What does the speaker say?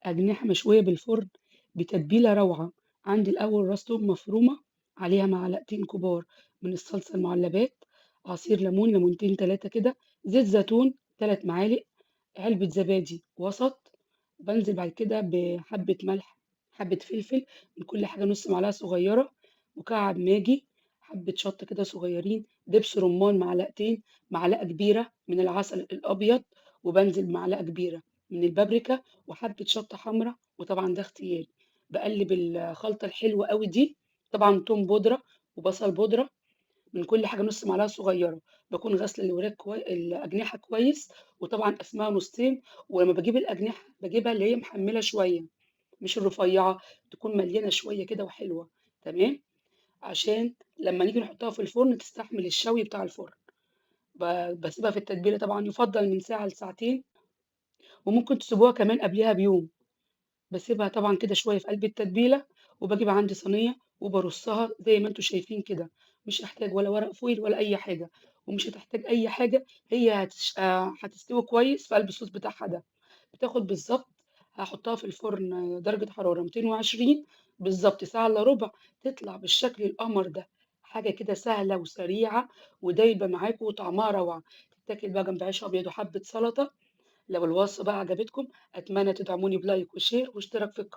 أجنحة مشوية بالفرن بتتبيلة روعة. عندي الأول راس توم مفرومة، عليها معلقتين كبار من الصلصة المعلبات، عصير ليمون ليمونتين تلاتة كده، زيت زيتون 3 معالق، علبة زبادي وسط. بنزل بعد كده بحبة ملح، حبة فلفل، من كل حاجة نص معلقة صغيرة، مكعب ماجي، حبة شطة كده صغيرين، دبس رمان معلقتين، معلقة كبيرة من العسل الأبيض، وبنزل بمعلقة كبيرة من البابريكا، وحبة شطة حمرا، وطبعًا ده اختياري. باقلّب الخلطة الحلوة أوي دي، طبعًا توم بودرة وبصل بودرة، من كل حاجة نُص معلقة صغيرة. باكون غاسلة الوراك الأجنحة كويس، وطبعًا قاسماها نُصّين. ولمّا باجيب الأجنحة باجيبها اللي هي محمّلة شوية، مش الرفيّعة، تكون مليانة شوية كده وحلوة، تمام، عشان لمّا نيجي نحطها في الفرن تستحمل الشوي بتاع الفرن. ب باسيبها في التتبيلة طبعًا يُفضّل من ساعة لساعتين، وممكن تسيبوها كمان قبليها بيوم. باسيبها طبعًا كده شوية في قلب التتبيلة، وباجيب عندي صينية وبارصها زي ما أنتم شايفين كده. مش هاحتاج ولا ورق فويل ولا أي حاجة، ومش هتحتاج أي حاجة. هي هتستوي كويس في قلب الصوص بتاعها ده. بتاخد بالضبط، هاحطها في الفرن درجة حرارة 220 بالضبط ساعة إلا ربع، تطلع بالشكل القمر ده. حاجة كده سهلة وسريعة ودايبة معاكم وطعمها روعة. تتاكل بقى جنب عيش أبيض وحبة سلطة. لو الوصفة بقى عجبتكم، أتمنى تدعموني بلايك وشير واشتراك في القناة.